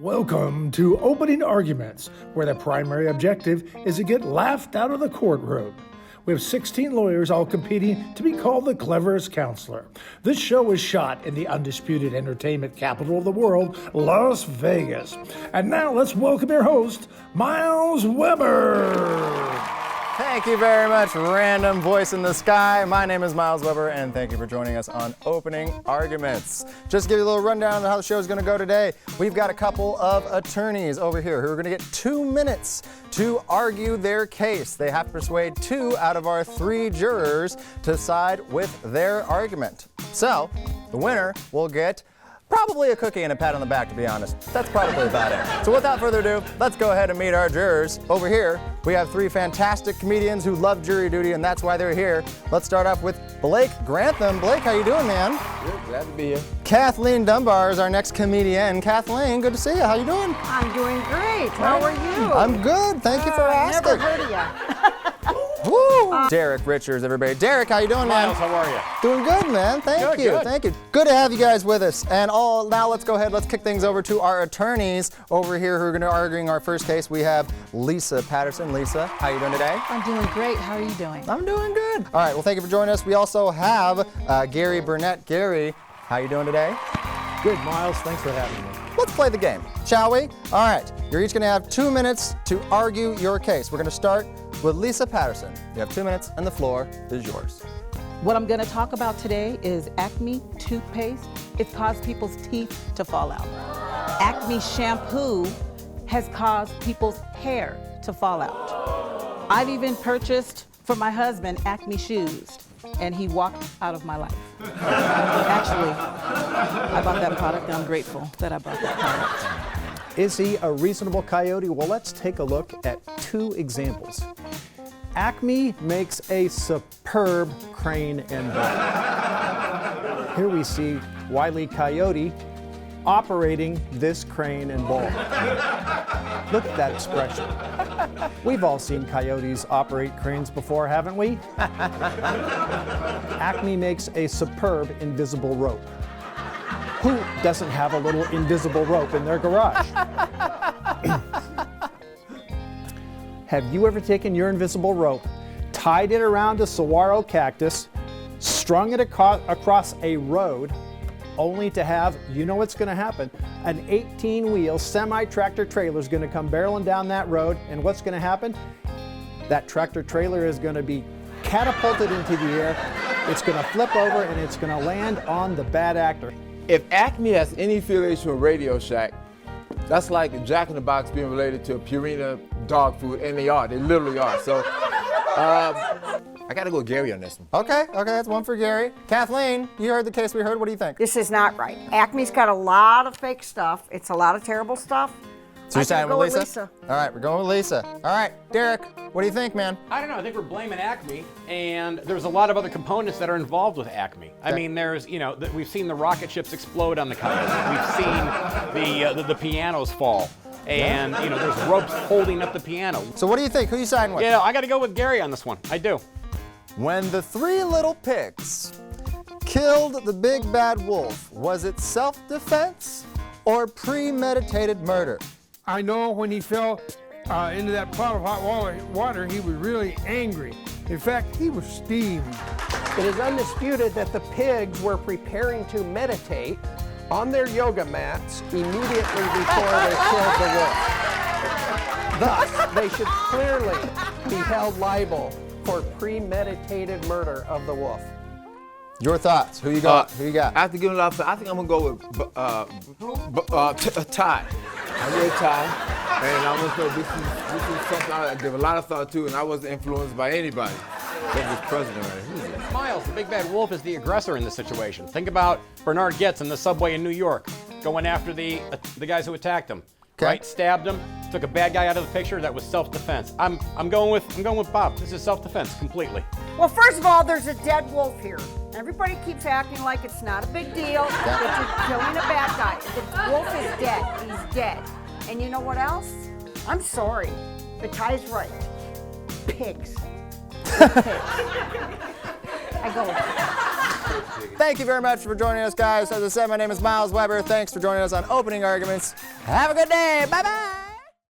Welcome to Opening Arguments, where the primary objective is to get laughed out of the courtroom. We have 16 lawyers all competing to be called the cleverest counselor. This show is shot in the undisputed entertainment capital of the world, Las Vegas. And now let's welcome your host, Miles Weber. Thank you very much, random voice in the sky. My name is Miles Weber, and thank you for joining us on Opening Arguments. Just to give you a little rundown of how the show is going to go today. We've got a couple of attorneys over here who are going to get 2 minutes to argue their case. They have to persuade 2 out of our 3 jurors to side with their argument. So, the winner will get probably a cookie and a pat on the back, to be honest. That's probably about it. So without further ado, let's go ahead and meet our jurors. Over here, we have 3 fantastic comedians who love jury duty, and that's why they're here. Let's start off with Blake Grantham. Blake, how you doing, man? Good, glad to be here. Kathleen Dunbar is our next comedian. Kathleen, good to see you. How you doing? I'm doing great. How are you? I'm good. Thank you for asking. Never heard of you. Woo! Derek Richards, everybody. Derek, how you doing, man? Miles, how are you? Doing good, man. Thank you. Good. Thank you. Good to have you guys with us. And now let's go ahead. Let's kick things over to our attorneys over here who are going to be arguing our first case. We have Lisa Patterson. Lisa, how you doing today? I'm doing great. How are you doing? I'm doing good. All right. Well, thank you for joining us. We also have Gary Burnett. Gary, how you doing today? Good, Miles. Thanks for having me. Let's play the game, shall we? All right. You're each going to have 2 minutes to argue your case. We're going to start with Lisa Patterson. You have 2 minutes, and the floor is yours. What I'm going to talk about today is Acme toothpaste. It's caused people's teeth to fall out. Acme shampoo has caused people's hair to fall out. I've even purchased for my husband Acme shoes, and he walked out of my life. Actually, I bought that product, and I'm grateful that I bought that product. Is he a reasonable coyote? Well, let's take a look at 2 examples. Acme makes a superb crane and ball. Here we see WileECoyote operating this crane and ball. Look at that expression. We've all seen coyotes operate cranes before, haven't we? Acme makes a superb invisible rope. Who doesn't have a little invisible rope in their garage? Have you ever taken your invisible rope, tied it around a saguaro cactus, strung it across a road, only to have, you know what's going to happen, an 18-wheel semi-tractor trailer is going to come barreling down that road, and what's going to happen? That tractor trailer is going to be catapulted into the air, it's going to flip over, and it's going to land on the bad actor. If Acme has any affiliation with Radio Shack, that's like Jack in the Box being related to Purina dog food, and they are. They literally are. So, I got to go with Gary on this one. Okay, that's one for Gary. Kathleen, you heard the case we heard. What do you think? This is not right. Acme's got a lot of fake stuff. It's a lot of terrible stuff. So you're siding go with with Lisa? All right, we're going with Lisa. All right, Derek, what do you think, man? I don't know. I think we're blaming Acme, and there's a lot of other components that are involved with Acme. I mean, there's, we've seen the rocket ships explode on the Coyote. We've seen the pianos fall, and there's ropes holding up the piano. So what do you think? Who are you siding with? I got to go with Gary on this one. I do. When the 3 little pigs killed the big bad wolf, was it self-defense or premeditated murder? I know when he fell into that pot of hot water, he was really angry. In fact, he was steamed. It is undisputed that the pigs were preparing to meditate on their yoga mats immediately before they killed the wolf. Thus, they should clearly be held liable for premeditated murder of the wolf. Your thoughts? Who you got? Who you got? After giving a lot of, I think I'm going to go with Ty. I'm going to Ty. And I'm going to say this is something I give a lot of thought to, and I wasn't influenced by anybody. This president right. Miles, the big bad wolf, is the aggressor in this situation. Think about Bernard Goetz in the subway in New York, going after the guys who attacked him. Okay. Right? Stabbed him, took a bad guy out of the picture. That was self-defense. I'm going with Bob. This is self-defense completely. Well, first of all, there's a dead wolf here. Everybody keeps acting like it's not a big deal, that you're killing a bad guy. The wolf is dead. He's dead. And you know what else? I'm sorry, but Ty's right. Pigs. Pigs. I go with it. Thank you very much for joining us, guys. As I said, my name is Miles Weber. Thanks for joining us on Opening Arguments. Have a good day. Bye-bye.